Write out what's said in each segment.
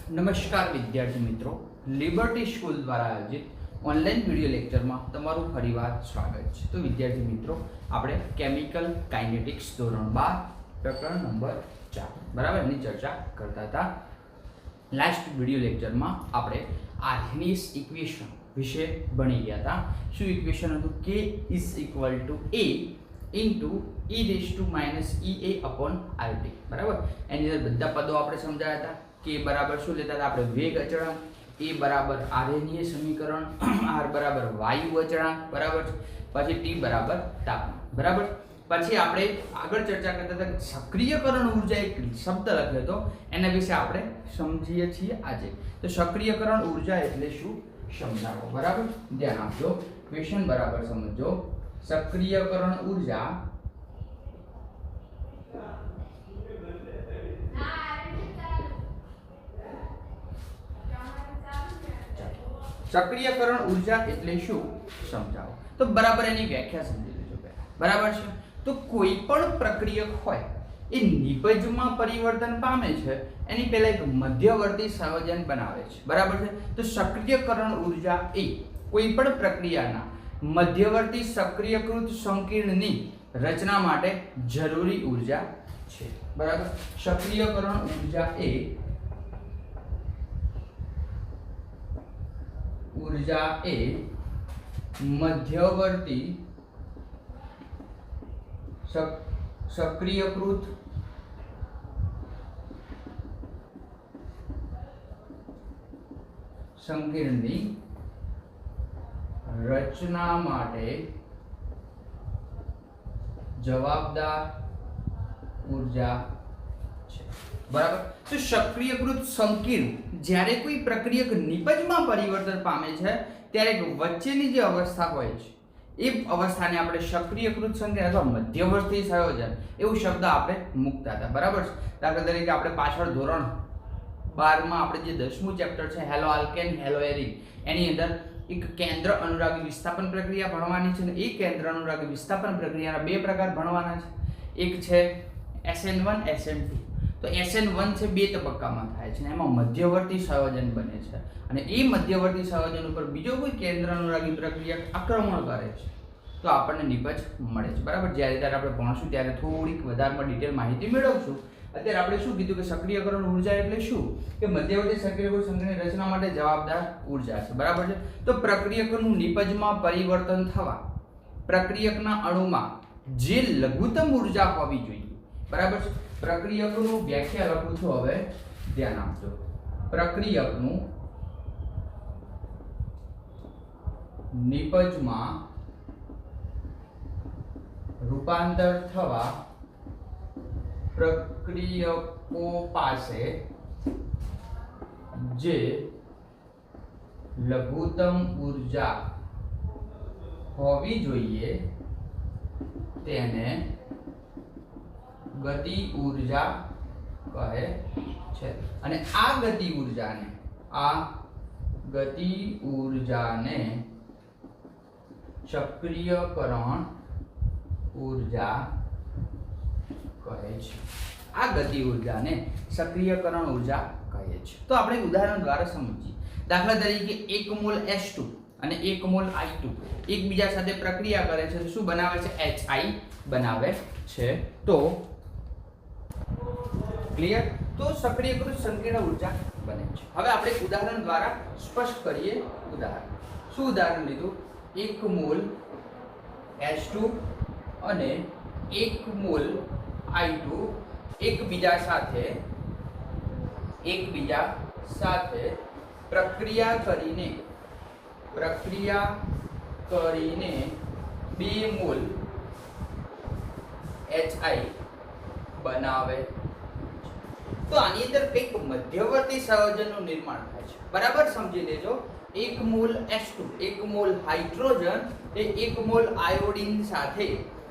નમસ્કાર વિદ્યાર્થી મિત્રો, લિબર્ટી સ્કૂલ દ્વારા આયોજિત ઓનલાઈન વિડિયો લેક્ચરમાં તમારું ફરીવાર સ્વાગત છે. તો વિદ્યાર્થી મિત્રો, આપણે કેમિકલ કાઇનેટિક્સ ધોરણ 12 પ્રકરણ નંબર 4 બરાબર એની ચર્ચા કરતા હતા. લાસ્ટ વિડિયો લેક્ચરમાં આપણે આર્હેનિયસ ઇક્વેશન વિશે ભણી ગયા હતા. શું ઇક્વેશન હતું? K = A into e raised to minus ea upon RT બરાબર. એની અંદર બધા પદો આપણે સમજાયા હતા. K બરાબર શું લેતા હતા આપણે? વેગ અચળાંક. A બરાબર આર્હેનીય સમીકરણ, R બરાબર વાયુ અચળાંક બરાબર. પછી T બરાબર તાપમાન બરાબર. પછી આપણે આગળ ચર્ચા કરતા હતા સક્રિયકરણ ઉર્જા, એક શબ્દ લખ્યો હતો, એના વિશે આપણે સમજીએ છીએ આજે. તો સક્રિયકરણ ઉર્જા એટલે શું સમજાવો બરાબર. ધ્યાન આપજો, ક્વેશ્ચન બરાબર સમજો. સક્રિયકરણ ઉર્જા સક્રિયકરણ ઉર્જા એટલે શું સમજાવો. તો બરાબર એની વ્યાખ્યા સમજી લેજો બરાબર છે. તો કોઈ પણ પ્રક્રિયક હોય એ નિપજમાં પરિવર્તન પામે છે એની પહેલા એક મધ્યવર્તી સંયોજન બનાવે છે બરાબર છે. તો સક્રિયકરણ ઉર્જા એ કોઈ પણ પ્રક્રિયાના મધ્યવર્તી સક્રિયકૃત સંકીર્ણની રચના માટે જરૂરી ઉર્જા છે બરાબર. સક્રિયકરણ ઉર્જા એ મધ્યવર્તી સક્રિયકૃત સંકીર્ણની રચના માટે જવાબદાર ઉર્જા છે બરાબર. તો સક્રિયકૃત સંકીર્ણ જ્યારે કોઈ પ્રક્રિયક નિપજમાં પરિવર્તન પામે છે ત્યારે વચ્ચેની જે અવસ્થા હોય છે એ અવસ્થાને આપણે સક્રિયકૃત સંકીર્ણ અથવા મધ્યવર્તી સંયોજન એવું શબ્દ આપણે મૂકતા હતા બરાબર. દાખલા તરીકે આપણે પાછળ ધોરણ 12 માં આપણે જે 10મું ચેપ્ટર છે હેલો આલ્કેન હેલો એરિન, એની અંદર એક કેન્દ્ર અનુરાગી વિસ્થાપન પ્રક્રિયા ભણવાની છે. ને એ કેન્દ્ર અનુરાગી વિસ્થાપન પ્રક્રિયાના બે પ્રકાર ભણવાના છે. એક છે SN1 SN2. તો SN1 છે બે તબક્કામાં થાય છે, એમાં મધ્યવર્તી સંયોજન બને છે અને એ મધ્યવર્તી સંયોજન ઉપર બીજો કોઈ કેન્દ્ર અનુરાગી પ્રક્રિયા આક્રમણ કરે છે તો આપણને નિપજ મળે છે બરાબર. જ્યારે ત્યારે આપણે ભણશું ત્યારે થોડીક વધારેમાં ડિટેલ માહિતી મેળવશું. અત્યારે આપણે શું કીધું કે સક્રિયકરણ ઉર્જા એટલે શું? કે મધ્યવર્તી સક્રિયકૃત સંકીર્ણની રચના માટે જવાબદાર ઉર્જા છે બરાબર છે. તો પ્રક્રિયકનું નિપજમાં પરિવર્તન થવા પ્રક્રિયકના અણુમાં જે લઘુત્તમ ઉર્જા હોવી જોઈએ બરાબર છે. પ્રક્રિયકનું વ્યાખ્યા લખું છું, હવે ધ્યાન આપજો. પ્રક્રિયકનું નિપજમાં રૂપાંતર થવા પ્રક્રિયકો પાસે જે લઘુત્તમ ઉર્જા હોવી જોઈએ તેને ગતિ ઉર્જા કહે છે. અને આ ગતિ ઉર્જાને સક્રિયકરણ ઉર્જા કહે છે. આ ગતિ ઉર્જાને સક્રિયકરણ ઉર્જા કહે છે. તો આપણે ઉદાહરણ દ્વારા સમજીએ. દાખલા તરીકે 1 મોલ H2 અને 1 મોલ I2 એકબીજા સાથે પ્રક્રિયા કરે છે તો શું બનાવે છે? HI બનાવે છે. તો ક્લિયર? તો સક્રિયકૃત સંકીર્ણ ઉર્જા બને છે. હવે આપણે ઉદાહરણ દ્વારા સ્પષ્ટ કરીએ. ઉદાહરણ શું ઉદાહરણ લીધું? 1 મોલ H2 અને 1 મોલ I2 એકબીજા સાથે પ્રક્રિયા કરીને 2 મોલ HI બનાવે. તો આની અંદર કંઈક મધ્યવર્તી સંયોજનનું નિર્માણ થાય છે બરાબર. સમજી લેજો. 1 મોલ H2 1 મોલ હાઇડ્રોજન એ 1 મોલ આયોડિન સાથે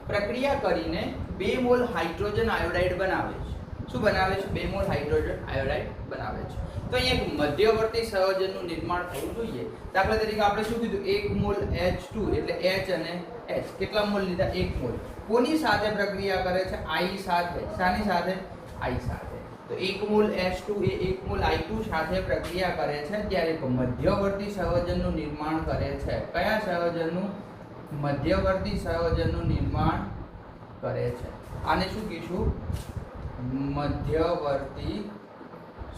પ્રક્રિયા કરીને 2 મોલ હાઇડ્રોજન આયોડાઇડ બનાવે છે. શું બનાવે છે? 2 મોલ હાઇડ્રોજન આયોડાઇડ બનાવે છે. તો અહીંયા એક મધ્યવર્તી સંયોજનનું નિર્માણ થવું જોઈએ. દાખલા તરીકે આપણે શું કીધું? 1 મોલ H2 એટલે H અને H કેટલા મોલ લીધા? 1 મોલ. કોની સાથે પ્રક્રિયા કરે છે? I સાથે. શાની સાથે? I સાથે. તો 1 મોલ H2 એ 1 મોલ I2 સાથે પ્રક્રિયા કરે છે ત્યારે એક મધ્યવર્તી સંયોજનનું નિર્માણ કરે છે. કયા સંયોજનનું? મધ્યવર્તી સંયોજનનું નિર્માણ કરે છે. આને શું કહીશું? મધ્યવર્તી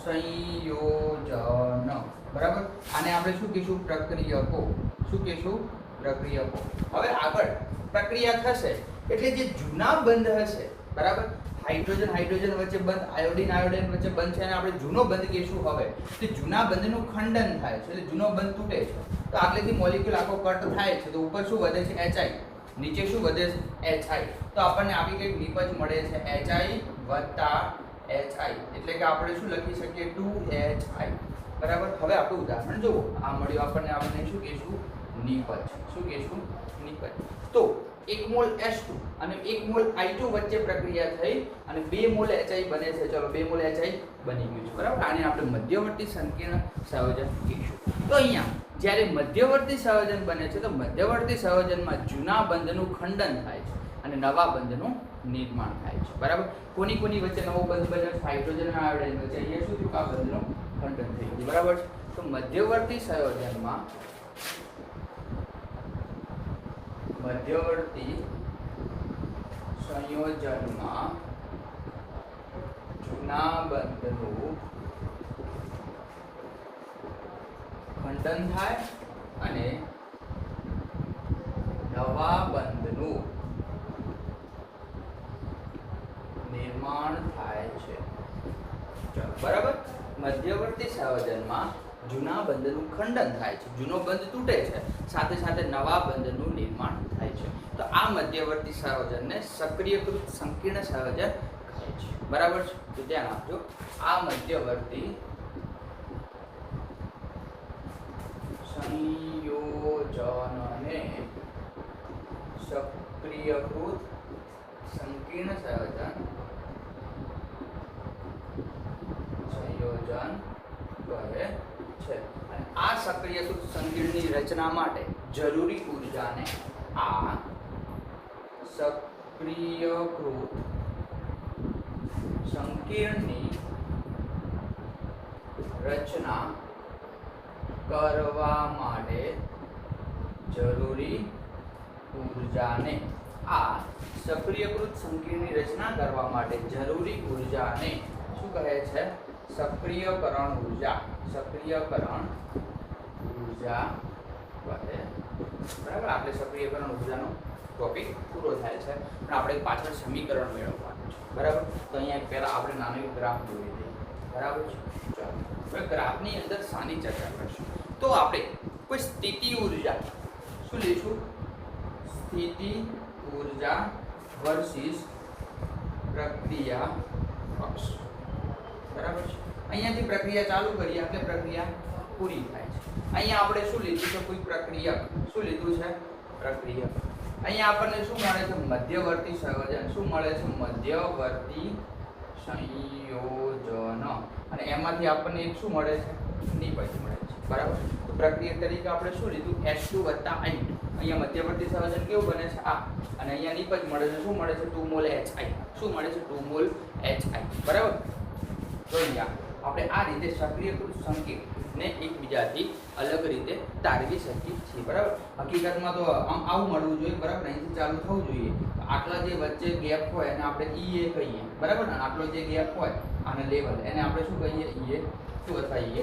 સંયોજન. બરાબર. આને આપણે શું કહીશું? પ્રક્રિયકો. શું કહીશું? પ્રક્રિયકો. હવે આગળ પ્રક્રિયા થશે એટલે જે જૂના બંધ હશે, બરાબર, હાઇડ્રોજન હાઇડ્રોજન વચ્ચે બંધ, આયોડિન આયોડિન વચ્ચે બંધ છે, અને આપણે જૂનો બંધ કહીશું. હવે તો જૂના બંધનું ખંડન થાય છે એટલે જૂનો બંધ તૂટે છે. તો આગળથી મોલેક્યુલ આખો કટ થાય છે તો ઉપર શું વધે છે? HI. નીચે શું વધે છે? HI. તો આપણને આવી કંઈક નિપજ મળે છે HI વત્તા HI, એટલે કે આપણે શું લખી શકીએ? 2HI. બરાબર. હવે આપણું ઉદાહરણ જુઓ. આ મળ્યું આપણને. આપણે શું કહીશું? નિપજ. શું કહીશું? નિપજ. તો 1 મોલ H2 અને 1 મોલ I2 વચ્ચે પ્રક્રિયા થઈ અને 2 મોલ HI બને છે. ચલો 2 મોલ HI બની ગયું છે. બરાબર. આને આપણે મધ્યવર્તી સંકીર્ણ સંયોજન કહીશું. તો અહીંયા જ્યારે મધ્યવર્તી સંયોજન બને છે તો મધ્યવર્તી સંયોજનમાં જૂના બંધનું ખંડન થાય છે અને નવા બંધનું નિર્માણ થાય છે. બરાબર. કોની કોની વચ્ચે નવો બંધ બન્યો? હાઇડ્રોજન અને આયોડિન વચ્ચે. અહીંયા શું થયું? આ બંધનું ખંડન થઈ ગયું. બરાબર છે. તો મધ્યવર્તી સંયોજનમાં જૂના બંધનું ખંડન થાય અને નવા બંધનું નિર્માણ થાય છે. ચાલો, બરાબર. મધ્યવર્તી સંયોજનમાં જૂના બંધનું ખંડન થાય છે, જૂનો બંધ તૂટે છે, સાથે સાથે નવા બંધનું નિર્માણ થાય છે. તો આ મધ્યવર્તી સંયોજનને સક્રિયકૃત સંકીર્ણ સંયોજન કહે છે. બરાબર છે. તો ધ્યાન આપજો. આ મધ્યવર્તી સંયોજનને સક્રિયકૃત સંકીર્ણ સંયોજન કહે છે. અને આ સક્રિયકૃત સંકીર્ણની રચના માટે જરૂરી ઊર્જાને આ સક્રિયકૃત સંકીર્ણની રચના કરવા માટે જરૂરી ઊર્જાને આ સક્રિયકૃત સંકીર્ણની રચના કરવા માટે જરૂરી ઊર્જાને શું કહે છે? સક્રિયકરણ ઊર્જા. સક્રિયકરણ ઊર્જા કહે. બરાબર. આપણે સક્રિયકરણ ઊર્જાનો ટોપિક પૂરો થાય છે પણ આપણે પાછળ સમીકરણ મેળવવાનું છે. બરાબર. તો અહીંયા પહેલા આપણે નાનો એક ગ્રાફ દોરી દઈએ. બરાબર છે. ચાલો, હવે ગ્રાફની અંદર શાની ચર્ચા કરશું? તો આપણે કોઈ સ્થિતિ ઊર્જા શું લઈશું? સ્થિતિ ઊર્જા વર્સિસ પ્રક્રિયા પક્ષ. બરાબર છે. અહીંયાથી પ્રક્રિયા ચાલુ કરીએ એટલે પ્રક્રિયા પૂરી થાય છે. અહીંયા આપણે શું લીધું છે? કોઈ પ્રક્રિયક. શું લીધું છે? પ્રક્રિયક. અહીંયા આપણને શું મળે છે? મધ્યવર્તી સંયોજન. શું મળે છે? મધ્યવર્તી સંયોજન. અને એમાંથી આપણને એક શું મળે છે? નિપજ મળે છે. બરાબર. તો પ્રક્રિયક તરીકે આપણે શું લીધું? H2 વત્તા I2. અહીંયા મધ્યવર્તી સંયોજન કેવું બને છે? આ. અને અહીંયા નિપજ મળે છે. શું મળે છે? 2 મોલ HI. શું મળે છે? 2 મોલ HI. બરાબર. તો અહીંયા આપણે આ રીતે સક્રિયકૃત સંકીર્ણને એકબીજાથી અલગ રીતે તારવી શકીએ છીએ. બરાબર. હકીકતમાં તો આમ આવું મળવું જોઈએ. બરાબર. અહીંથી ચાલુ થવું જોઈએ. આટલા જે વચ્ચે ગેપ હોય એને આપણે EA કહીએ. બરાબર. ને આટલો જે ગેપ હોય આને લેવલ એને આપણે શું કહીએ? EA2 અથવા EA+.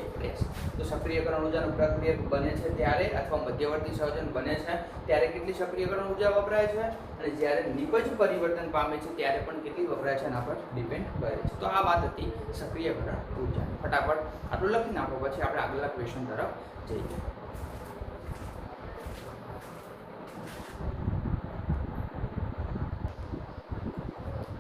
તો સક્રિયકરણ ઊર્જાનું પ્રક્રિયક બને છે ત્યારે અથવા મધ્યવર્તી સંયોજન બને છે ત્યારે કેટલી સક્રિયકરણ ઊર્જા વપરાય છે અને જ્યારે નિપજ પરિવર્તન પામે છે ત્યારે પણ કેટલી વપરાય છે એના પર ડિપેન્ડ કરે છે. તો આ વાત હતી સક્રિયકરણ ઊર્જા. ફટાફટ આટલું લખી નાખો પછી આપણે આગળના ક્વેશ્ચન તરફ જઈએ.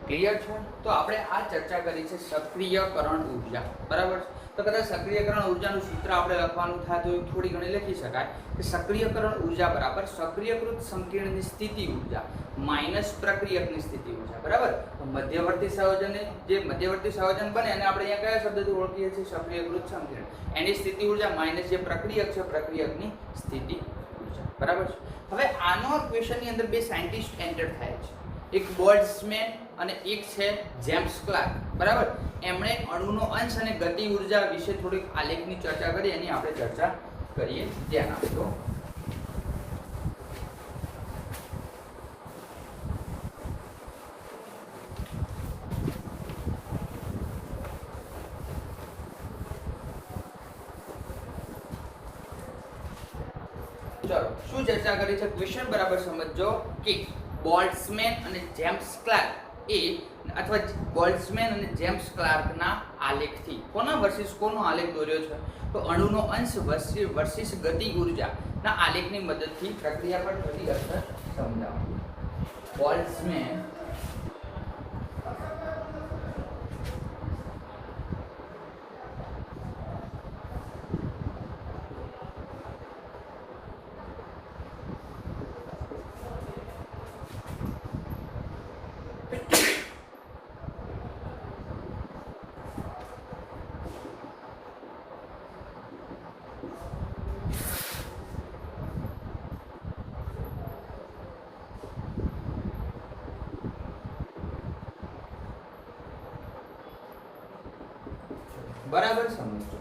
ક્લિયર છે? તો આપણે આ ચર્ચા કરી છે સક્રિયકરણ ઊર્જા. બરાબર. તો કદાચ સક્રિયકરણ ઊર્જાનું સૂત્ર આપણે લખવાનું થાય તો થોડી ઘણી લખી શકાય કે સક્રિયકરણ ઊર્જા બરાબર સક્રિયકૃત સંકીર્ણની સ્થિતિ ઊર્જા માઇનસ પ્રક્રિયકની સ્થિતિ ઊર્જા. બરાબર. તો મધ્યવર્તી સંયોજનને જે મધ્યવર્તી સંયોજન બને અને આપણે અહીંયા કયા શબ્દથી ઓળખીએ છીએ? સક્રિયકૃત સંકીર્ણ. એની સ્થિતિ ઊર્જા માઇનસ જે પ્રક્રિયક છે પ્રક્રિયકની સ્થિતિ ઊર્જા. બરાબર છે. હવે આનો ક્વેશ્ચનની અંદર બે સાયન્ટિસ્ટ એન્ટર થાય છે. એક બોલ્ટ્ઝમેન અને એક છે જેમ્સ ક્લાર્ક, બરાબર. એમણે અણુનો અંશ અને ગતિ ઉર્જા વિશે થોડીક આલેખની ચર્ચા કરી, એની આપણે ચર્ચા કરીએ. ધ્યાન આપજો. ચલો શું ચર્ચા કરી છે, ક્વેશ્ચન બરાબર સમજો કે બોલ્ટ્ઝમેન અને જેમ્સ ક્લાર્ક એ અથવા બોલ્ટ્ઝમેન અને જેમ્સ ક્લાર્કના આલેખથી કોના વર્સિસ કોનો આલેખ દોર્યો છે, તો અણુનો અંશ વર્સિસ ગતિ ઉર્જાના આલેખની મદદથી પ્રક્રિયા પર થતી અસર સમજાવો. બોલ્ટ્ઝમેન બરાબર સમજો.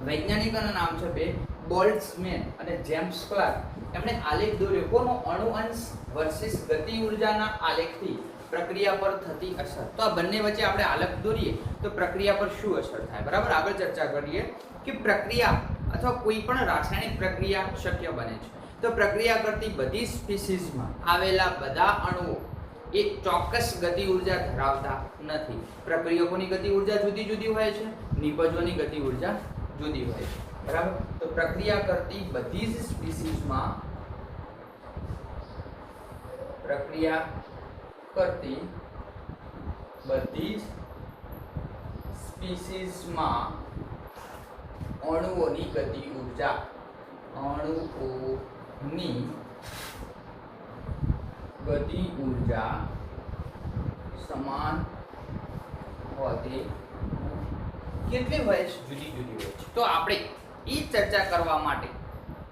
વૈજ્ઞાનિકોના નામ છે બે, બોલ્ટ્ઝમેન અને જેમ્સ ક્લાર્ક. એમણે આલેખ દોર્યો કોનો, અણુ અંશ વર્સિસ ગતિ ઉર્જાના આલેખથી પ્રક્રિયા પર થતી અસર. તો આ બંને વચ્ચે આપણે આલેખ દોરીએ તો પ્રક્રિયા પર શું અસર થાય, બરાબર. આગળ ચર્ચા કરીએ કે પ્રક્રિયા અથવા કોઈ પણ રાસાયણિક પ્રક્રિયા શક્ય બને છે તો પ્રક્રિયા કરતી બધી સ્પીસીઝમાં આવેલા બધા અણુઓ એ ચોક્કસ ગતિ ઉર્જા ધરાવતા નથી. પ્રક્રિયકોની ગતિ ઉર્જા જુદી જુદી હોય છે, નિપજોની ગતિ ઉર્જા જુદી હોય છે, બરાબર. તો પ્રક્રિયા કરતી બધી જ સ્પીસીઝમાં અણુઓની ગતિ ઉર્જા સમાન હોતી કેટલી હોય છે, જુદી જુદી હોય છે. તો આપણે એ ચર્ચા કરવા માટે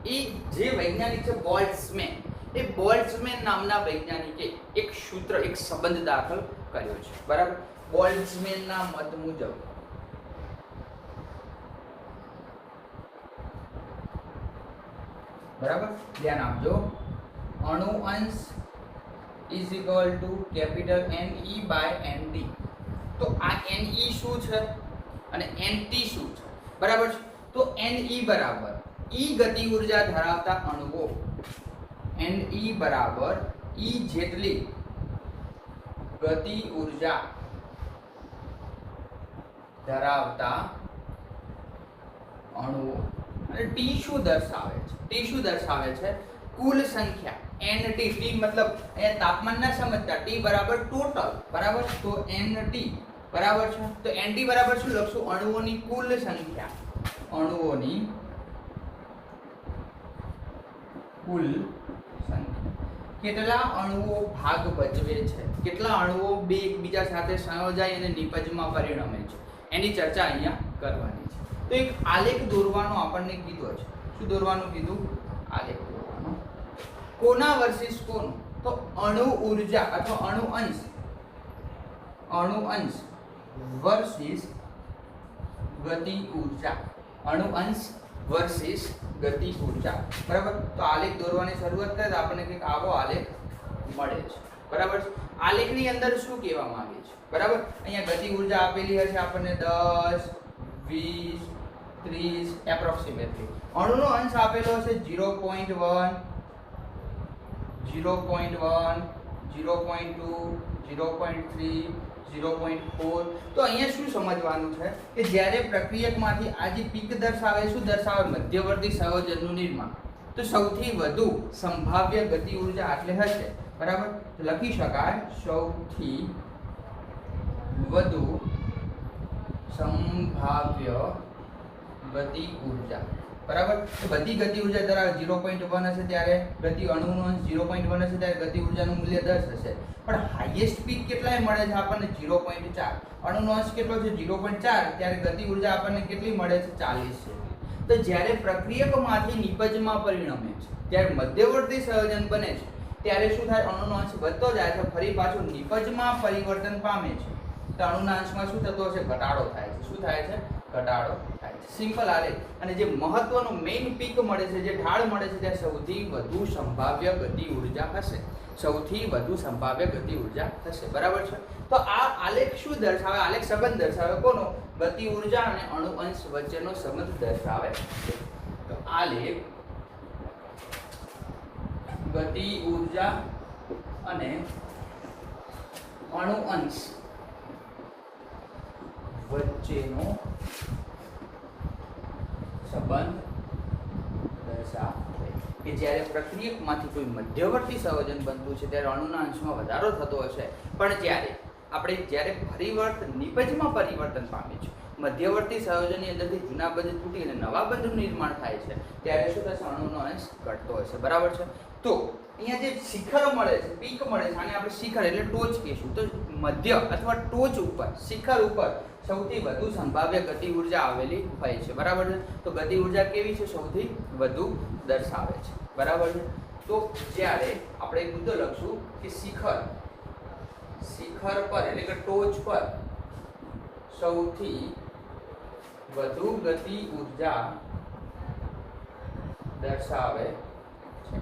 એ જે વૈજ્ઞાનિક છે બોલ્ટ્ઝમેન, એ બોલ્ટ્ઝમેન નામના વૈજ્ઞાનિકે એક સૂત્ર, એક સંબંધ દાખલ કર્યો છે, બરાબર. બોલ્ટ્ઝમેનના મત મુજબ બરાબર, ધ્યાન આપજો, અણુ અંશ is equal to capital NE/NT. તો આ Ne શું છે અને NT શું છે, બરાબર છે. તો Ne બરાબર E ગતિ ઉર્જા ધરાવતા અણુઓ, Ne બરાબર E જેટલી ગતિ ઉર્જા ધરાવતા અણુઓ, અને T શું દર્શાવે છે, T શું દર્શાવે છે, કુલ સંખ્યા. NT, T મતલબ અહીંયા તાપમાન ના સમજતા, T બરાબર ટોટલ, બરાબર. તો NT બરાબર છે, તો NT બરાબર શું લખશું, અણુઓની કુલ સંખ્યા, અણુઓની કુલ સંખ્યા. કેટલા અણુઓ ભાગ ભજવે છે, કેટલા અણુઓ બે એકબીજા સાથે સંયોજાય અને નિપજમાં પરિણમે છે, એની ચર્ચા અહીંયા કરવાની છે. તો એક આલેખ દોરવાનો આપણને કીધો છે. શું દોરવાનું કીધું, આલેખ દોરવાનો. કોના વર્સિસ કોનું, તો અણુ ઉર્જા અથવા અણુ અંશ વર્સિસ ગતિ ઉર્જા, અણુ અંશ વર્સિસ ગતિ ઉર્જા, બરાબર. તો આલેખ દોરવાની શરૂઆત કરીએ તો આપણને કંઈક આવો આલેખ મળે છે, બરાબર. આલેખની અંદર શું કહેવા માંગે છે, બરાબર. અહીંયા ગતિ ઉર્જા આપેલી હશે આપણને 10, 20, 30 એપ્રોક્સિમેટલી. અણુનો અંશ આપેલો હશે 0.1, 0.1, 0.2, 0.3, 0.4. તો અહીંયા શું સમજવાનું છે કે જ્યારે પ્રક્રિયકમાંથી આ જે પીક દર્શાવે, શું દર્શાવે, મધ્યવર્તી સંયોજનનું નિર્માણ. તો સૌથી વધુ સંભાવ્ય ગતિ ઉર્જા આટલે હશે, બરાબર. તો લખી શકાય સૌથી વધુ સંભાવ્ય ગતિ ઉર્જા, બરાબર. તો બધી ગતિ ઉર્જા ધરાવે 0.1 હશે ત્યારે ગતિ અણુનો અંશ 0.1 હશે ત્યારે ગતિ ઉર્જાનું મૂલ્ય 10 હશે. પણ હાઈએસ્ટ પીક કેટલાય મળે છે આપણને 0.4. અણુનો અંશ કેટલો છે 0.4, ત્યારે ગતિ ઉર્જા આપણને કેટલી મળે છે 40 છે. તો જ્યારે પ્રક્રિયકમાંથી નિપજમાં પરિણમે છે ત્યારે મધ્યવર્તી સંયોજન બને છે ત્યારે શું થાય, અણુનો અંશ વધતો જાય છે, ફરી પાછું નિપજમાં પરિવર્તન પામે છે. તો અણુના અંશમાં શું થતો હશે, ઘટાડો થાય છે. શું થાય છે, ઘટાડો થાય છે. સિમ્પલ આલેખ. અને જે મહત્વનું મેઇન પીક મળે છે, જે ઢાળ મળે છે, ત્યાં સૌથી વધુ સંભાવ્ય ગતિ ઉર્જા હશે. સૌથી વધુ સંભાવ્ય ગતિ ઉર્જા થશે. બરાબર છે. તો આ આલેખ શું દર્શાવે, આલેખ સંબંધ દર્શાવે કોનો, ગતિ ઉર્જા અને અણુ અંશ વચ્ચેનો સંબંધ દર્શાવે છે. તો આલેખ ગતિ ઉર્જા અને અણુ અંશ વચ્ચેનો સંબંધ દર્શાવે કે જ્યારે પ્રક્રિયકમાંથી કોઈ મધ્યવર્તી સંયોજન બનતું છે ત્યારે અણુના અંશમાં વધારો થતો હશે, પણ જ્યારે પરિવર્ત નિપજમાં પરિવર્તન પામે છે, મધ્યવર્તી સંયોજનની અંદરથી જૂના બંધ તૂટી અને નવા બંધનું નિર્માણ થાય છે, ત્યારે શું થશે, અણુનો અંશ ઘટતો હશે. બરાબર છે. તો અહીંયા જે શિખર મળે છે, પીક મળે છે, આને આપણે શિખર એટલે ટોચ કહીશું. તો મધ્ય અથવા ટોચ ઉપર, શિખર ઉપર સૌથી વધુ સંભાવ્ય ગતિ ઉર્જા આવેલી હોય છે. બરાબર છે. તો ગતિ ઉર્જા કેવી છે, સૌથી વધુ દર્શાવે છે. બરાબર છે. તો જ્યારે આપણે એક મુદ્દો લખશું કે શિખર પર એટલે કે ટોચ પર સૌથી વધુ ગતિ ઉર્જા દર્શાવે છે.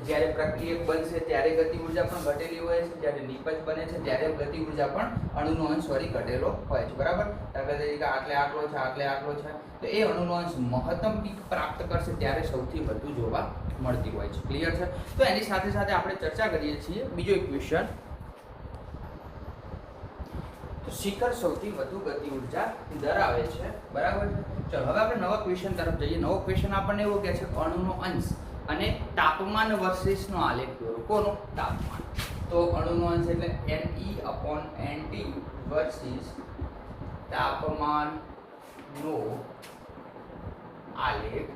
જ્યારે પ્રક્રિયક બનશે ત્યારે ગતિ ઉર્જા પણ ઘટેલી હોય છે, જ્યારે નિપજ બને છે ત્યારે ગતિ ઉર્જા પણ અણુનો અંશ વળી ઘટેલો હોય છે. બરાબર. દાખલા તરીકે આટલે આટલો છે, આટલે આટલો છે, તો એ અણુનો અંશ મહત્તમ પીક પ્રાપ્ત કરશે ત્યારે સૌથી વધુ જોવા મળતી હોય છે. ક્લિયર છે. તો એની સાથે સાથે આપણે ચર્ચા કરીએ છીએ બીજો એક ક્વેશ્ચન. તો શિખર સૌથી વધુ ગતિ ઉર્જા ધરાવે છે. બરાબર છે. ચલો હવે આપણે નવા ક્વેશ્ચન તરફ જઈએ. નવો ક્વેશ્ચન આપણને એવો કહે છે અણુનો અંશ અને તાપમાન વર્સિસનો આલેખ દોરો. કોનો, તાપમાન. તો અણુનો અંશ એટલે Ne/NT વર્સિસ તાપમાનનો આલેખ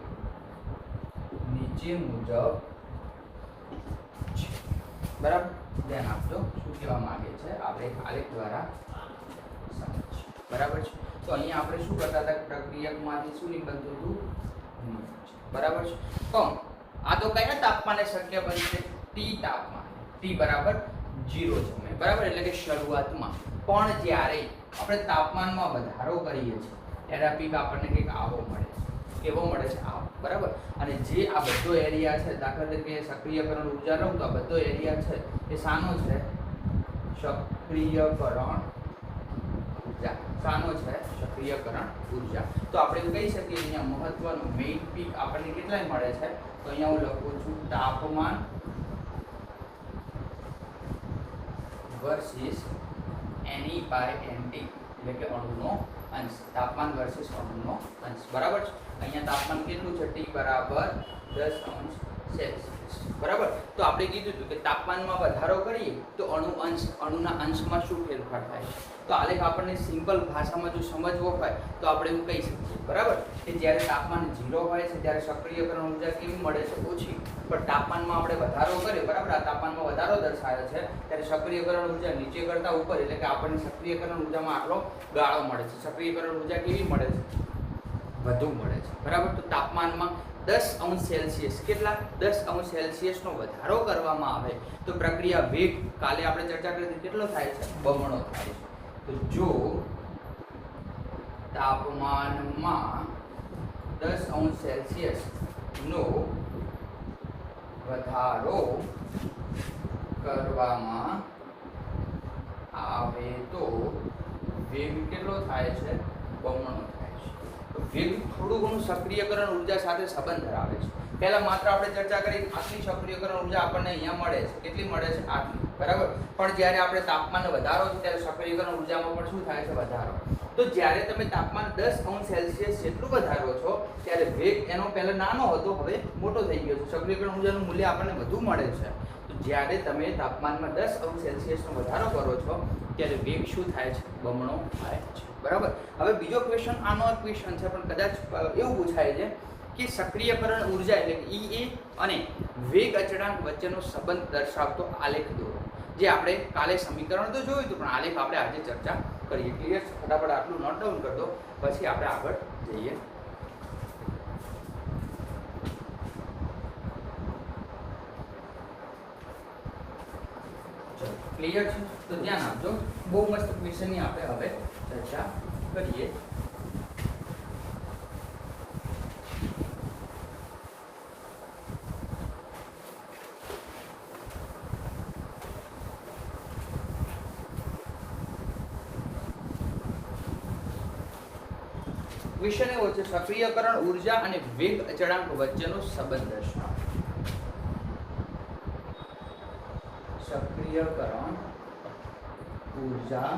નીચે મુજબ છે. બરાબર. ધ્યાન આપજો શું કહેવા માંગે છે, આપણે આલેખ દ્વારા સમજીએ. બરાબર છે. તો અહીંયા આપણે શું કરતા હતા, પ્રક્રિયકમાંથી શું બનતું હતું, બરાબર છે. તો આ તો કયા તાપમાને શક્ય બનશે, ટી તાપમાન. ટી બરાબર 0 સમય. બરાબર. એટલે કે શરૂઆતમાં. પણ જ્યારે આપણે તાપમાનમાં વધારો કરીએ છીએ ત્યારે આ પીક આપણને કંઈક આવો મળે છે. કેવો મળે છે, આવો. બરાબર. અને જે આ બધો એરિયા છે, દાખલા તરીકે સક્રિયકરણ ઉર્જા લઉં તો આ બધો એરિયા છે એ શાનો છે, સક્રિયકરણ ઉર્જા. શાનો છે, સક્રિયકરણ ઉર્જા. તો આપણે કહી શકીએ અહીંયા મહત્વનું મેઇન પીક આપણને કેટલાય મળે છે. તો અહીંયા હું લખું છું તાપમાન વર્સિસ Ne/NT એટલે કે અણુનો અંશ. તાપમાન વર્સિસ અણુનો અંશ. બરાબર છે. અહીંયા તાપમાન કેટલું છે, T બરાબર 10°C. બરાબર. તો આપણે કીધું હતું કે તાપમાનમાં વધારો કરીએ તો અણુના અંશમાં શું ફેરફાર થાય છે. તો આલેખ આપણને સિમ્પલ ભાષામાં જો સમજવો હોય તો આપણે એવું કહી શકીએ. બરાબર. કે જ્યારે તાપમાન 0 હોય છે ત્યારે સક્રિયકરણ ઉર્જા કેવી મળે છે, ઓછી. પણ તાપમાનમાં આપણે વધારો કરીએ, બરાબર, આ તાપમાનમાં વધારો દર્શાવે છે ત્યારે સક્રિયકરણ ઉર્જા નીચે કરતા ઉપર, એટલે કે આપણને સક્રિયકરણ ઉર્જામાં આટલો ગાળો મળે છે. સક્રિયકરણ ઉર્જા કેવી મળે છે, વધુ મળે છે. બરાબર. તો તાપમાનમાં 10°C કેટલા, 10°C નો વધારો કરવામાં આવે તો પ્રક્રિયા વેગ, કાલે આપણે ચર્ચા કરી હતી, કેટલો થાય છે, બમણો થાય છે. તો જો તાપમાનમાં 10°C નો વધારો કરવામાં આવે તો વેગ કેટલો થાય છે, બમણો થાય છે. તો વેગ થોડું ઘણું સક્રિયકરણ ઉર્જા સાથે સંબંધ ધરાવે છે. પહેલા માત્ર આપણે ચર્ચા કરી આટલી સક્રિયકરણ ઉર્જા આપણને અહીંયા મળે છે. કેટલી મળે છે, આટલી. બરાબર. પણ જ્યારે આપણે તાપમાન વધારો છે ત્યારે સક્રિયકરણ ઉર્જામાં પણ શું થાય છે, વધારો. તો જ્યારે તમે તાપમાન 10°C જેટલું વધારો છો ત્યારે વેગ એનો પહેલા નાનો હતો, હવે મોટો થઈ ગયો છે. સક્રિયકરણ ઉર્જાનું મૂલ્ય આપણને વધુ મળે છે. તો જ્યારે તમે તાપમાનમાં 10°C નો વધારો કરો છો ત્યારે વેગ શું થાય છે, બમણો થાય છે. બરાબર. હવે બીજો ક્વેશ્ચન, આનો ક્વેશ્ચન છે પણ કદાચ એવું પૂછાય છે કે સક્રિયકરણ ઉર્જા એટલે કે EA અને વેગ અચળાંક વચ્ચેનો સંબંધ દર્શાવતો આલેખ દોરો. જે આપણે કાલે સમીકરણ તો જોયું હતું પણ આલેખ આપણે આજે ચર્ચા કરીએ. ક્લિયર? ફટાફટ આટલું નોટ ડાઉન કરી દો પછી આપણે આગળ જઈએ. ક્લિયર છે? તો ધ્યાન આપજો, બહુ મસ્ત ક્વેશ્ચનની આપણે હવે ચર્ચા કરીએ. ક્વેશ્ચન એવો છે, સક્રિયકરણ ઊર્જા અને વેગ અચળાંક વચ્ચેનો સંબંધ દર્શાવો. સક્રિયકરણ ઊર્જા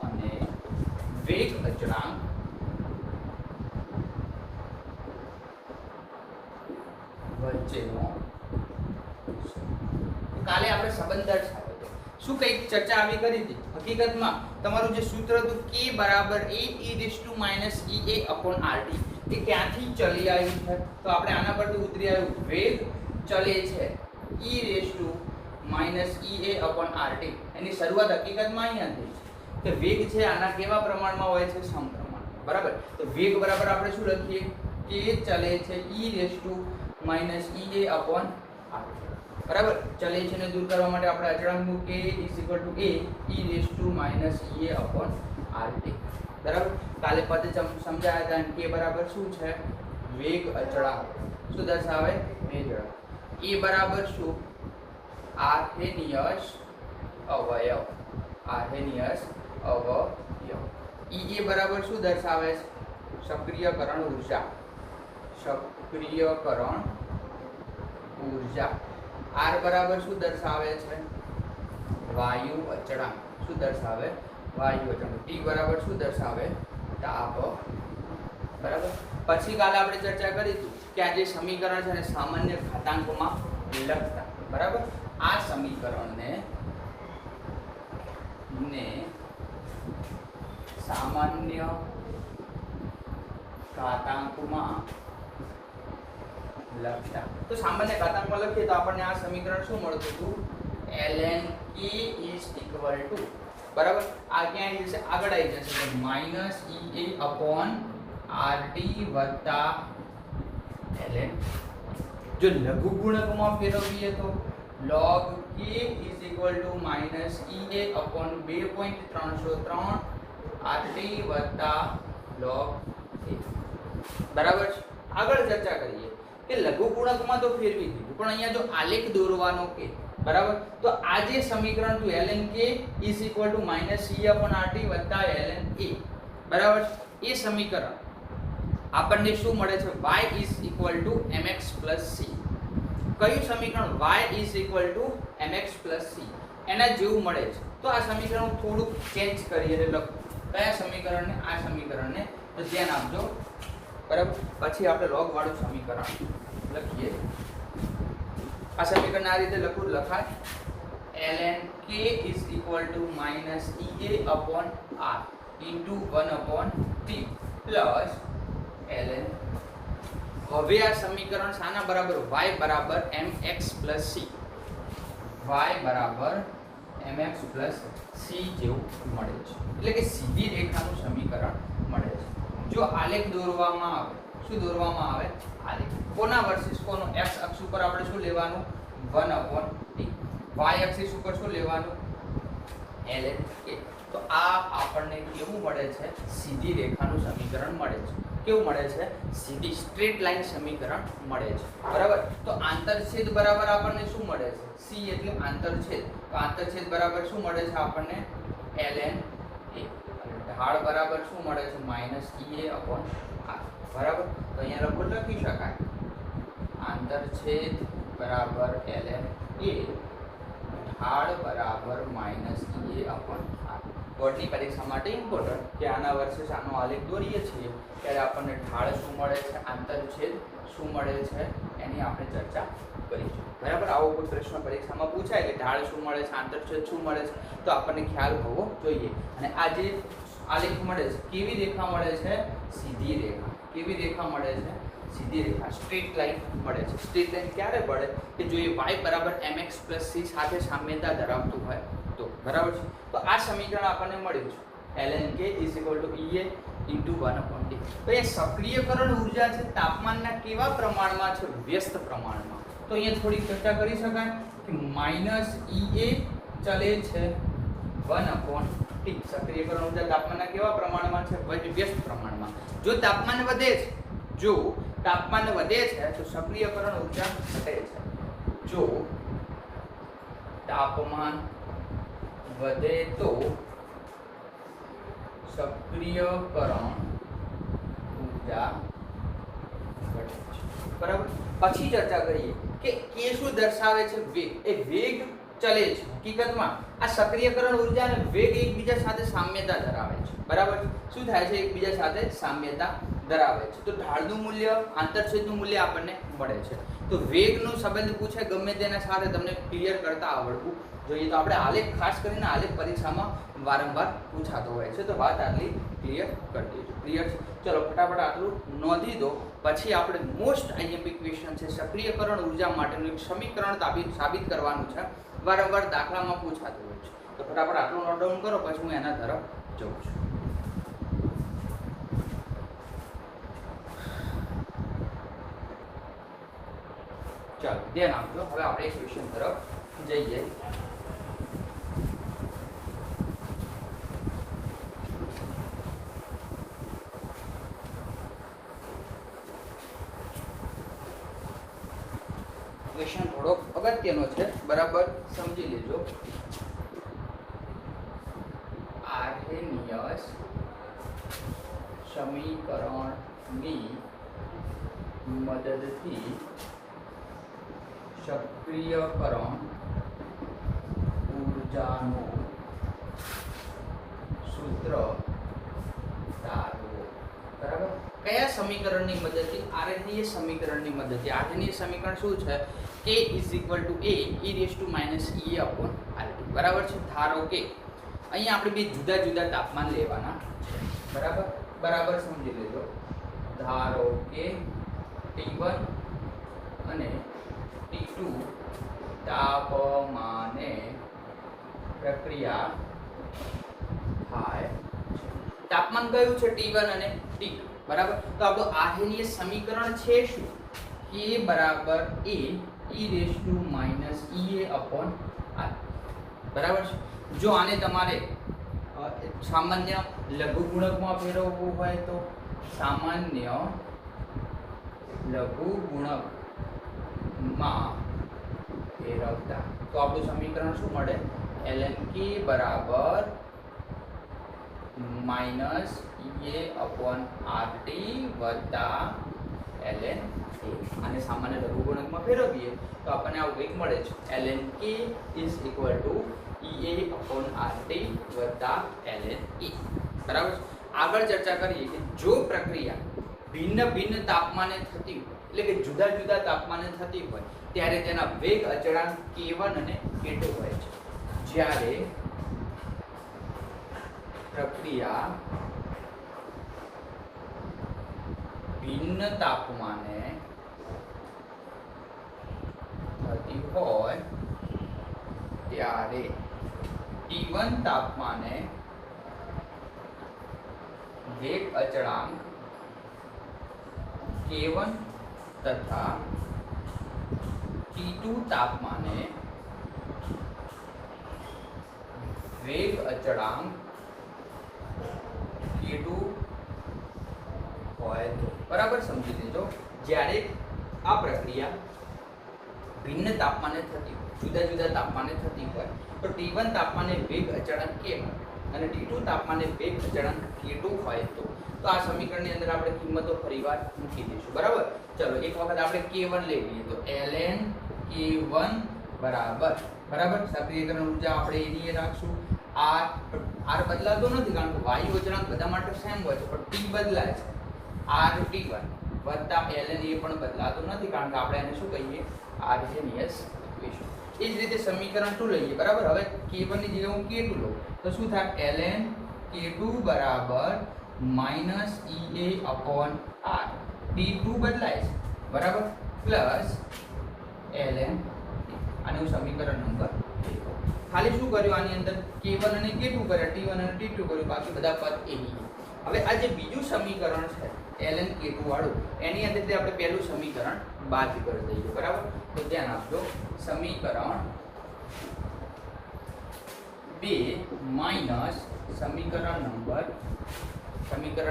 અને વેગ અચળાંક વચ્ચેનો. કાલે આપણે સંબંધ દર્શાવ્યો હતો. શું કઈ ચર્ચા આવી કરી હતી? હકીકતમાં તમારું જે સૂત્ર હતું k બરાબર a e raised to minus ea upon rt, એ ક્યાંથી ચલી આવ્યું છે? તો આપણે આના પરથી ઉતરી આવ્યું, વેગ ચલે છે e raised to minus ea upon rt. એની શરૂઆત હકીકતમાં અહીંયાથી છે કે વેગ છે આના કેવા પ્રમાણમાં હોય છે? સમપ્રમાણ. બરાબર. તો વેગ બરાબર આપણે શું લખીએ? k ચલે છે e raised to minus ea upon rt. બરાબર. ચલે છે ને દૂર કરવા માટે આપણે અચળાંક મૂક k is equal to a e raised to minus ea upon rt. બરાબર. કાલે પદ સમજાયા હતા. k બરાબર શું છે? વેગ અચળાંક. શું દર્શાવે? વેગ અચળાંક. e બરાબર શું? આર્હેનિયસ અવયવ. આર્હેનિયસ અવયવ. ea બરાબર શું દર્શાવે છે? સક્રિયકરણ ઊર્જા. સક્રિયકરણ ઊર્જા. r બરાબર શું દર્શાવે છે? વાયુ અચળાંક. શું દર્શાવે? વાયુ અચળાંક. t બરાબર શું દર્શાવે? તાપ. બરાબર. પછી કાલે આપણે ચર્ચા કરી હતી કે આ જે સમીકરણ છે ને સામાન્ય ઘાતાંકોમાં લખતા. બરાબર. આ સમીકરણને સામાન્ય ઘાતાંકમાં લખતા. તો સામાન્ય ઘાતાંકમાં લખીએ તો આપણને આ સમીકરણ શું મળતું હતું? ln k is equal to, બરાબર, આ ક્યાં જશે? આગળ આવી જશે તો માઈનસ ea upon rt વત્તા ln. જો લઘુ ગુણકમાં ફેરવીએ તો log k is equal to minus ea upon 2.303 rt વત્તા log a. બરાબર છે. આગળ ચર્ચા કરીએ કે લઘુ ગુણકમાં તો ફેરવી દીધું, પણ અહીંયા જો આલેખ દોરવાનો કે, બરાબર, તો આ જે સમીકરણ હતું ln k is equal to minus c upon rt વત્તા ln a, બરાબર, એ સમીકરણ આપણને શું મળે છે? y is equal to mx plus c. કયું સમીકરણ? y is equal to mx plus c. એના જેવું મળે છે. તો આ સમીકરણ થોડુંક ચેન્જ કરીએ એટલે લખો. કયા સમીકરણને? આ સમીકરણને. તો ધ્યાન આપજો. બરાબર. પછી આપણે log વાળું સમીકરણ લખીએ. આ સમીકરણ આ રીતે લખાય ln k is equal to minus ea upon r into 1 upon t plus ln. હવે આ સમીકરણ શાના બરાબર? y બરાબર mx plus c. y બરાબર mx plus c જેવું મળે છે. એટલે કે સીધી રેખાનું સમીકરણ મળે છે. જો આલેખ દોરવામાં આવે, શું દોરવામાં આવે? આલેખ. કોના વર્સિસ કોનો? x અક્ષ ઉપર આપણે શું લેવાનું? 1 upon t. y અક્ષ ઉપર શું લેવાનું? ln k. તો આ આપણને કેવું મળે છે? સીધી રેખાનું સમીકરણ મળે છે. કેવું મળે છે? સીધી સ્ટ્રેટ લાઈન સમીકરણ મળે છે. બરાબર. તો આંતરછેદ બરાબર આપણને શું મળે છે? c એટલે આંતરછેદ. તો આંતરછેદ બરાબર શું મળે છે આપણને? ln a. ઢાળ બરાબર શું મળે છે? Minus ea upon r. બરાબર. તો અહીંયા લખી શકાય આંતરછેદ બરાબર ln a, ઢાળ બરાબર માઈનસ ea upon r. બોર્ડની પરીક્ષા માટે ઇમ્પોર્ટન્ટ કે આના વર્સિસ આનો આલેખ દોરીએ છીએ ત્યારે આપણને ઢાળ શું મળે છે, આંતરછેદ શું મળે છે, એની આપણે ચર્ચા કરીશું. બરાબર. આવો કોઈ પ્રશ્ન પરીક્ષામાં પૂછાય કે ઢાળ શું મળે છે, આંતરછેદ શું મળે છે, તો આપણને ખ્યાલ હોવો જોઈએ. અને આ જે આલેખ મળે છે કેવી રેખા મળે છે? સીધી રેખા. કેવી રેખા મળે છે? સીધી રેખા, સ્ટ્રેટ લાઈન મળે છે. સ્ટ્રેટ લાઈન ક્યારે મળે? કે જો એ y બરાબર mx plus c સાથે સામ્યતા ધરાવતું હોય તો. બરાબર છે. તો આ સમીકરણ આપણને મળ્યું છે ln k is equal to ea into 1 upon t. તો એ સક્રિયકરણ ઊર્જા છે તાપમાનના કેવા પ્રમાણમાં છે? વ્યસ્ત પ્રમાણમાં. તો અહીંયા થોડી ચર્ચા કરી શકાય કે માઈનસ ea ચલે છે 1/T. સક્રિયકરણ ઊર્જા તાપમાનના કેવા પ્રમાણમાં છે? વ્યસ્ત પ્રમાણમાં. જો તાપમાન વધે છે તો સક્રિયકરણ ઊર્જા ઘટે છે. જો તાપમાન વધે તો સક્રિયકરણ ઊર્જા ઘટે છે. બરાબર. પછી ચર્ચા કરીએ કે શું દર્શાવે છે? વેગ. એ વેગ ચલે છે. હકીકતમાં આ સક્રિયકરણ ઊર્જા અને વેગ એકબીજા સાથે સામ્યતા ધરાવે છે. બરાબર. શું થાય છે? એકબીજા સાથે સામ્યતા ધરાવે છે. તો ઢાળનું મૂલ્ય, આંતરછેદનું મૂલ્ય આપણને મળે છે. તો વેગનો સંબંધ પૂછે ગમે તેના સાથે તમને ક્લિયર કરતા આવડવું જોઈએ. તો આપણે આલેખ, ખાસ કરીને આલેખ પરીક્ષામાં વારંવાર પૂછાતો હોય છે. તો વાત આટલી ક્લિયર કરી દેજો. ક્લિયર છે? ચલો ફટાફટ આટલું નોંધી દો. પછી આપણે મોસ્ટ આઈએમપી ક્વેશ્ચન છે, સક્રિયકરણ ઊર્જા માટેનું એક સમીકરણ સાબિત કરવાનું છે. વારંવાર દાખલામાં પૂછાતું હોય છે. તો ફટાફટ આટલું નોટ ડાઉન કરો, પછી હું એના તરફ જઉં છું. ચાલો ધ્યાન આપજો. હવે આપણે એક ક્વેશ્ચન તરફ જઈએ. ક્વેશ્ચન થોડો અગત્યનો છે, બરાબર સમજી લેજો. આર્હેનિયસ સમીકરણની મદદથી સક્રિયકરણ ઊર્જાનું સૂત્ર તારવો. બરાબર. કયા સમીકરણની મદદથી? આર્હેનિયસ સમીકરણની મદદથી. આર્હેનિયસ સમીકરણ શું છે? K = A e⁻ બરાબર છે. ધારો કે અહીંયા આપણે બે જુદા જુદા તાપમાન લેવાના છે. બરાબર. બરાબર સમજી લેજો. ધારો કે T1 અને T2 તાપમાને પ્રક્રિયા થાય છે. તાપમાન કયું છે? T1 અને T2. બરાબર. તો આપણું આર્હેનિયસ સમીકરણ છે શું? K = A e⁻ બરાબર છે. જો આને તમારે સામાન્ય લઘુગુણકમાં ફેરવવું હોય તો સામાન્ય લઘુગુણકમાં ફેરવતા તો આપણું સમીકરણ શું મળે? ln K = -EA/RT ln આને સામાન્ય લઘુગુણકમાં ફેરવીએ તો આપણને આવું કંઈક મળે છે. ln K = EA/RT ln E. બરાબર. આગળ ચર્ચા કરીએ કે જો પ્રક્રિયા ભિન્ન તાપમાને થતી હોય, એટલે કે જુદા જુદા તાપમાને થતી હોય, ત્યારે તેના વેગ અચળાંક K1 અને K2 હોય છે. જ્યારે પ્રક્રિયા ભિન્ન તાપમાને થતી હોય ત્યારે T1 તાપમાને વેગ અચળાંક K1 તથા T2 તાપમાને વેગ અચળાંક K2 હોય તો. બરાબર સમજી લેજો. જ્યારે આ પ્રક્રિયા ભિન્ન તાપમાને થતી હોય, જુદા જુદા તાપમાને થતી હોય, તો T1 તાપમાને વેગ અચળાંક K1 અને T2 તાપમાને વેગ અચળાંક K2 હોય તો આ સમીકરણની અંદર આપણે કિંમતો ફરીવાર મૂકી દઈશું. બરાબર. ચલો એક વખત આપણે K1 લઈ લઈએ તો ln K1 બરાબર સક્રિયકરણ ઊર્જા આપણે એની રાખશું. R બદલાતો નથી કારણ કે વાયુ અચળાંક બધા માટે સેમ હોય છે, પણ T બદલાય છે. RT1 વત્તા ln એ પણ બદલાતો નથી કારણ કે આપણે એને શું કહીએ? આર્હેનિયસ ઇક્વેશન. એ જ રીતે સમીકરણ 2 લઈએ. બરાબર. હવે K1 ની જગ્યાએ હું K2 લઉં તો શું થાય? ln K2 = -EA/R. T2 બદલાય છે. બરાબર. પ્લસ ln આને હું સમીકરણ નંબર 2. ખાલી શું કર્યું આની અંદર? K1 અને K2 કર્યા, T1 અને T2 કર્યું, બાકી બધા પદ એની. હવે આ જે બીજું સમીકરણ છે ln K2 વાળું, એની અંદરથી આપણે પહેલું સમીકરણ બાદ કરી દઈએ. બરાબર. તો ધ્યાન આપજો. સમીકરણ 2 માઇનસ સમીકરણ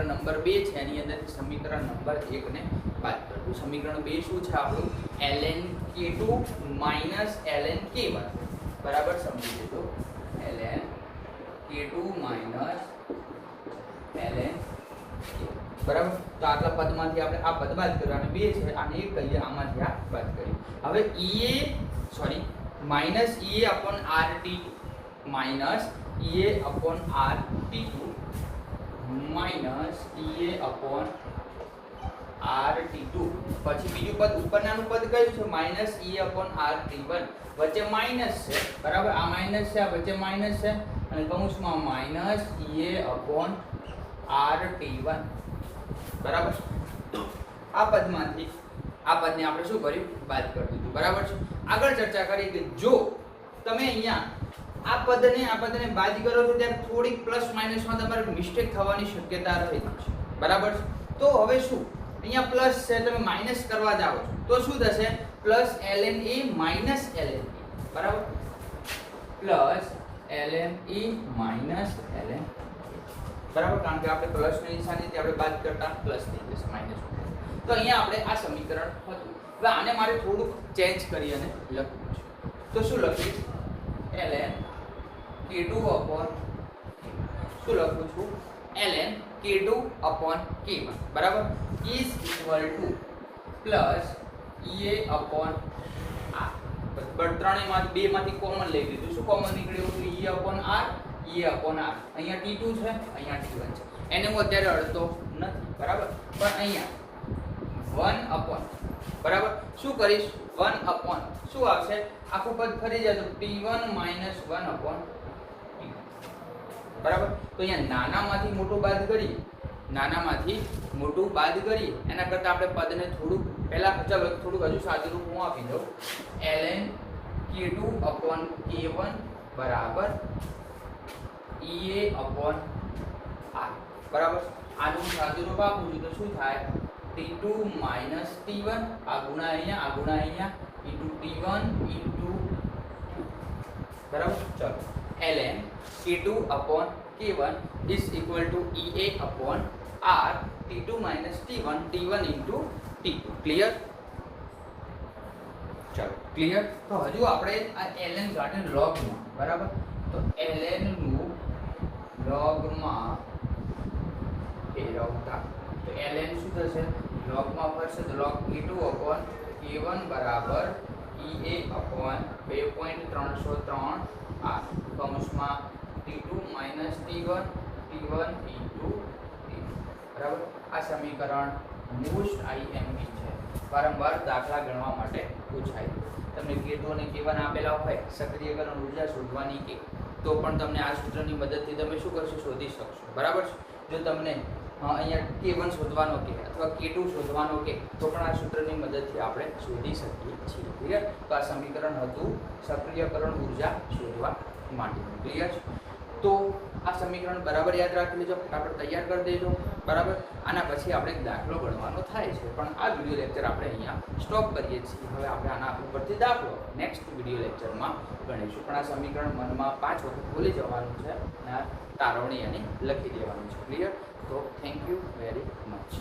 નંબર 2 છે એની અંદર સમીકરણ નંબર 1 ને બાદ કરવું. સમીકરણ 2 શું છે આપણું? ln k2 minus ln k1 બરાબર સમજી લેજો. ln k2 માઇનસ ln બરાબર. તો આટલા પદમાંથી આપણે આ પદ બાદ કર્યું અને 2 છે આને 1 કહીએ, આમાંથી આ બાદ કરીએ. હવે minus ea upon rt minus ea upon rt2 minus ea upon rt2 પછી બીજું પદ ઉપરનાનું પદ કયું છે? માઇનસ ea upon rt1 વચ્ચે માઇનસ છે બરાબર. આ માઇનસ છે, આ વચ્ચે માઇનસ છે અને કૌંસમાં માઇનસ ea upon rt1 બરાબર. આ પદમાંથી આ પદને આપણે શું કર્યું? બાદ કરી દીધું બરાબર છે. આગળ ચર્ચા કરી કે જો તમે અહીંયા આ પદને બાદ કરો છો ત્યારે થોડીક પ્લસ માઇનસમાં તમારે મિસ્ટેક થવાની શક્યતા રહે છે બરાબર છે. તો હવે શું અહીંયા પ્લસ છે, તમે માઇનસ કરવા જાઓ છો તો શું થશે? Plus ln a minus ln a બરાબર. Plus ln a minus ln બરાબર. કારણ કે આપણે પ્લસ ની નિશાનીથી આપણે બાદ કરતા પ્લસ થઈ જશે માઇનસ. તો અહીંયા આપણે આ સમીકરણ હતું. હવે આને મારે થોડુંક ચેન્જ કરી અને લખવું છે. તો શું લખીશ? ln k2 upon શું લખું છું? ln k2 upon k1 બરાબર is equal to plus ea upon r. બરાબર. ત્રણેયમાંથી બે માંથી કોમન લઈ લીધું. શું કોમન નીકળ્યું? તો ea upon r ea upon r. અહીંયા t2 છે, અહીંયા t1 છે. એને હું અત્યારે અડતો નથી બરાબર. પણ અહીંયા 1 upon બરાબર. શું કરીશ? 1 upon શું આવશે? આખું પદ ફરી જાય તો t1 minus 1 upon t2 બરાબર. તો અહીંયા નાનામાંથી મોટું બાદ કરીએ, એના કરતાં આપણે પદને થોડુંક પહેલા ચાલો થોડુંક હજુ સાદું રૂપ હું આપી દઉં. ln k2 upon k1 બરાબર ea upon r બરાબર. આનું સાદું રૂપ આપું છું તો શું થાય? t2 minus t1 આ ગુણા અહીંયા into t1 into બરાબર. ચલો ln k2 upon k1 is equal to ea upon r t2 minus t1 into t2 clear? ચલો ક્લિયર. તો હજુ આપણે આ ln ગાંઠે લોગમાં બરાબર. તો ln નું લોગમાં ફેરવતા તો ln શું થશે? લોગમાં ફરશે તો log k2 upon k1 બરાબર ea upon 2.303 r કૌંસમાં t2 minus t1 into t2 બરાબર. આ સમીકરણ મોસ્ટ IMP છે, વારંવાર દાખલા ગણવા માટે પૂછાય. તમને k2 અને k1 આપેલા હોય, સક્રિયકરણ ઊર્જા શોધવાની કે તો પણ તમને આ સૂત્રની મદદથી તમે શું કરશો? શોધી શકશો બરાબર. જો તમને અહીંયા k1 શોધવાનો કે અથવા k2 શોધવાનો કે તો પણ આ સૂત્રની મદદથી આપણે શોધી શકીએ છીએ. ક્લિયર? તો આ સમીકરણ હતું સક્રિયકરણ ઊર્જા શોધવા માટેનું. ક્લિયર? તો આ સમીકરણ બરાબર યાદ રાખી લેજો, ફટાફટ તૈયાર કરી દેજો બરાબર. આના પછી આપણે એક દાખલો ગણવાનો થાય છે, પણ આ વિડીયો લેક્ચર આપણે અહીંયા સ્ટોપ કરીએ છીએ. હવે આપણે આના ઉપરથી દાખલો નેક્સ્ટ વિડીયો લેક્ચરમાં ગણીશું. પણ આ સમીકરણ મનમાં 5 વખત ભૂલી જવાનું છે અને તારવણી અને લખી દેવાનું છે. ક્લિયર? તો થેન્ક યુ વેરી મચ.